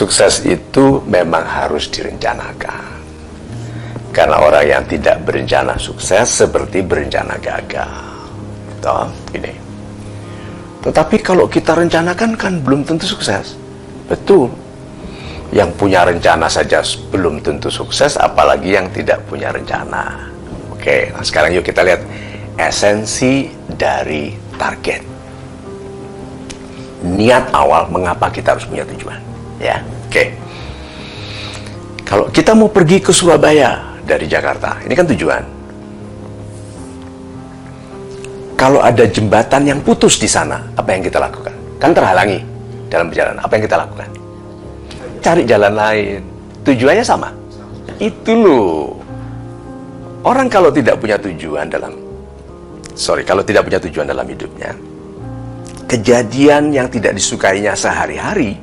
Sukses itu memang harus direncanakan. Karena orang yang tidak berencana sukses seperti berencana gagal. Toh, ini. Tetapi kalau kita rencanakan kan belum tentu sukses. Betul. Yang punya rencana saja belum tentu sukses, apalagi yang tidak punya rencana. Oke, nah sekarang yuk kita lihat esensi dari target. Niat awal mengapa kita harus punya tujuan. Ya, oke. Kalau kita mau pergi ke Surabaya dari Jakarta, ini kan tujuan. Kalau ada jembatan yang putus di sana, apa yang kita lakukan? Kan terhalangi dalam perjalanan. Apa yang kita lakukan? Cari jalan lain. Tujuannya sama. Itu loh. Orang kalau tidak punya tujuan kalau tidak punya tujuan dalam hidupnya, kejadian yang tidak disukainya sehari-hari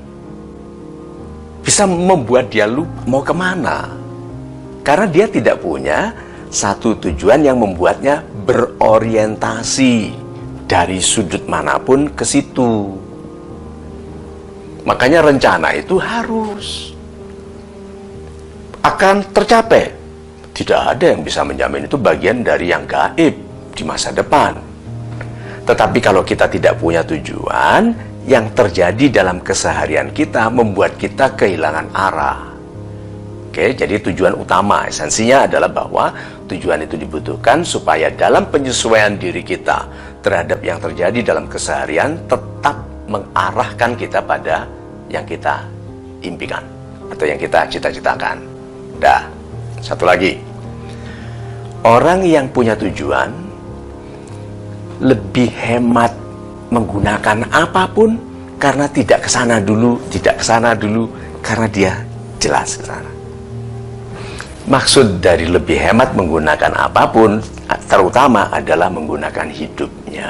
bisa membuat dia lupa mau kemana. Karena dia tidak punya satu tujuan yang membuatnya berorientasi dari sudut manapun ke situ. Makanya rencana itu harus akan tercapai. Tidak ada yang bisa menjamin, itu bagian dari yang gaib di masa depan. Tetapi kalau kita tidak punya tujuan, yang terjadi dalam keseharian kita membuat kita kehilangan arah. Oke, jadi tujuan utama, esensinya adalah bahwa tujuan itu dibutuhkan supaya dalam penyesuaian diri kita terhadap yang terjadi dalam keseharian tetap mengarahkan kita pada yang kita impikan atau yang kita cita-citakan. Dah, satu lagi. Orang yang punya tujuan lebih hemat menggunakan apapun karena tidak ke sana dulu, karena dia jelas ke sana. Maksud dari lebih hemat menggunakan apapun terutama adalah menggunakan hidupnya.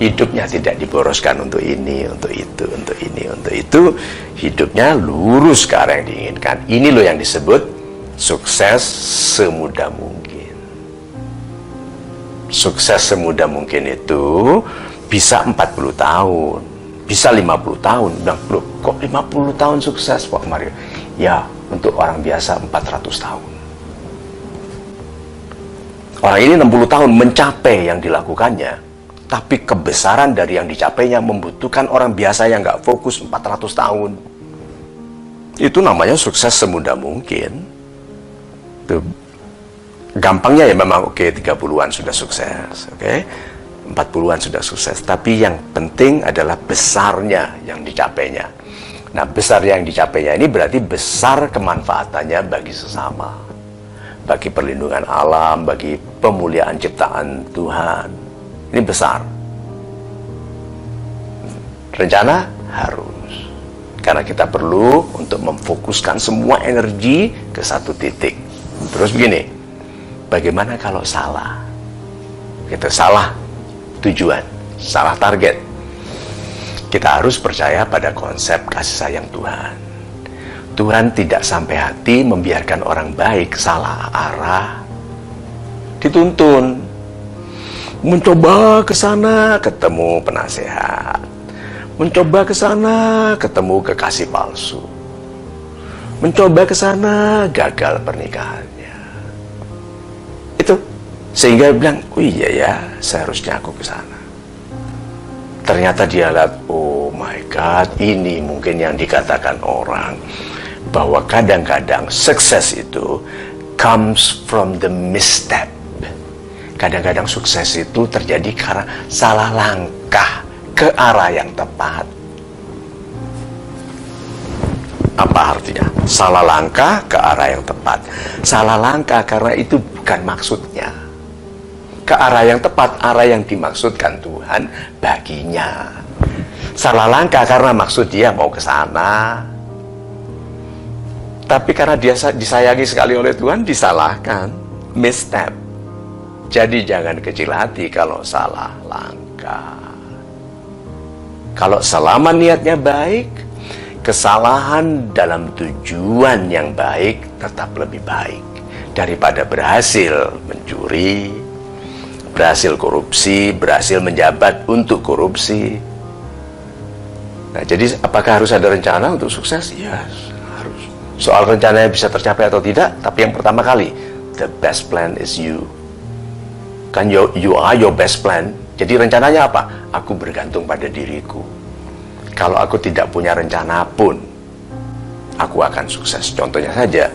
Hidupnya tidak diboroskan untuk ini, untuk itu, untuk ini, untuk itu. Hidupnya lurus ke arah yang diinginkan. Ini loh yang disebut sukses semudah mungkin. Sukses semudah mungkin itu bisa 40 tahun, bisa 50 tahun. Bilang, loh, kok 50 tahun sukses Pak Mario? Ya, untuk orang biasa 400 tahun. Orang ini 60 tahun mencapai yang dilakukannya, tapi kebesaran dari yang dicapainya membutuhkan orang biasa yang nggak fokus 400 tahun. Itu namanya sukses semudah mungkin. Tuh. Gampangnya ya memang oke, 30-an sudah sukses, oke, 40-an sudah sukses. Tapi yang penting adalah besarnya yang dicapainya. Nah, besar yang dicapainya ini berarti besar kemanfaatannya bagi sesama, bagi perlindungan alam, bagi pemuliaan ciptaan Tuhan. Ini besar. Rencana harus. Karena kita perlu untuk memfokuskan semua energi ke satu titik. Terus begini, bagaimana kalau salah? Kita salah tujuan, salah target. Kita harus percaya pada konsep kasih sayang Tuhan. Tuhan tidak sampai hati membiarkan orang baik salah arah, dituntun. Mencoba ke sana ketemu penasehat, mencoba ke sana ketemu kekasih palsu, mencoba ke sana gagal pernikahannya. Itu sehingga bilang, oh iya ya, seharusnya aku ke sana. Ternyata dia lihat, oh my God, ini mungkin yang dikatakan orang bahwa kadang-kadang sukses itu comes from the misstep. Kadang-kadang sukses itu terjadi karena salah langkah ke arah yang tepat. Apa artinya? Salah langkah ke arah yang tepat. Salah langkah karena itu bukan maksudnya. Ke arah yang tepat, arah yang dimaksudkan Tuhan baginya. Salah langkah karena maksud dia mau ke sana. Tapi karena dia disayangi sekali oleh Tuhan, disalahkan. Misstep. Jadi jangan kecil hati kalau salah langkah. Kalau selama niatnya baik, kesalahan dalam tujuan yang baik tetap lebih baik daripada berhasil mencuri, berhasil korupsi, berhasil menjabat untuk korupsi. Nah, jadi apakah harus ada rencana untuk sukses? Ya, harus. Soal rencananya bisa tercapai atau tidak, tapi yang pertama kali, the best plan is you. Kan you are your best plan. Jadi rencananya apa? Aku bergantung pada diriku. Kalau aku tidak punya rencana pun, aku akan sukses. Contohnya saja,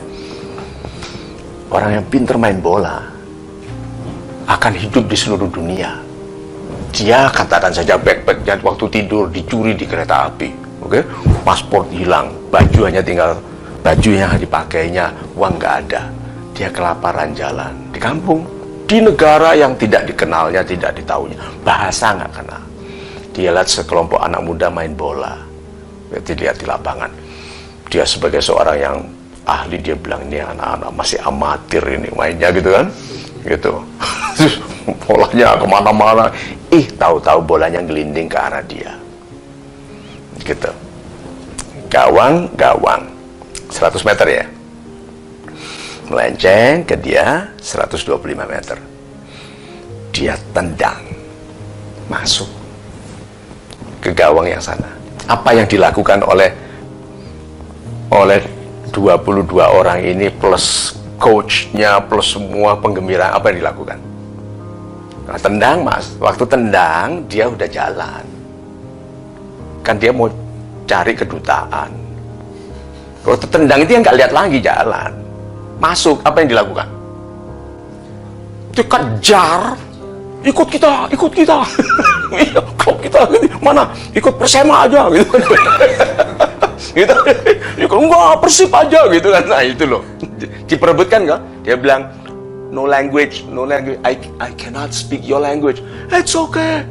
orang yang pintar main bola akan hidup di seluruh dunia. Dia katakan saja backpacknya waktu tidur dicuri di kereta api, oke? Paspor hilang, baju hanya tinggal baju yang dipakainya, uang nggak ada. Dia kelaparan jalan di kampung, di negara yang tidak dikenalnya, tidak ditahunya, bahasa nggak kenal. Dia lihat sekelompok anak muda main bola, dilihat di lapangan. Dia sebagai seorang yang ahli, dia bilang ini anak-anak masih amatir ini mainnya gitu kan, gitu. Bolanya kemana-mana, tahu-tahu bolanya gelinding ke arah dia, gitu. Gawang 100 meter ya, melenceng ke dia 125 meter. Dia tendang masuk ke gawang yang sana. Apa yang dilakukan oleh 22 orang ini plus coachnya plus semua penggembira, apa yang dilakukan? Nah, tendang mas, waktu tendang dia udah jalan, kan dia mau cari kedutaan. Kalau tendang itu yang nggak lihat lagi, jalan masuk, apa yang dilakukan? Dikejar, ikut kita klub kita mana, ikut Persema aja gitu. Gitu, enggak, Persib aja gitu kan. Nah itu loh, diperebutkan kan. Dia bilang no language, I cannot speak your language. It's okay,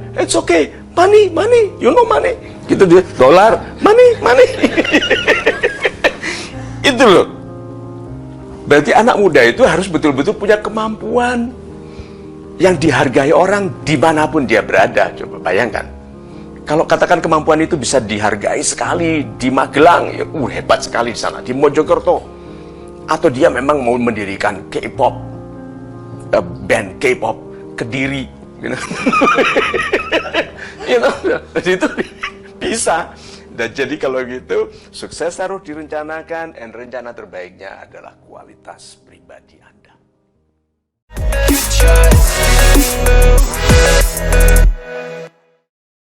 money, you know money, gitu dia, dolar, money. Itu loh, berarti anak muda itu harus betul-betul punya kemampuan yang dihargai orang dimanapun dia berada. Coba bayangkan, kalau katakan kemampuan itu bisa dihargai sekali di Magelang, ya, hebat sekali di sana, di Mojokerto, atau dia memang mau mendirikan K-pop, band K-pop Kediri, itu bisa. Dan jadi kalau gitu, sukses harus direncanakan, dan rencana terbaiknya adalah kualitas pribadi Anda.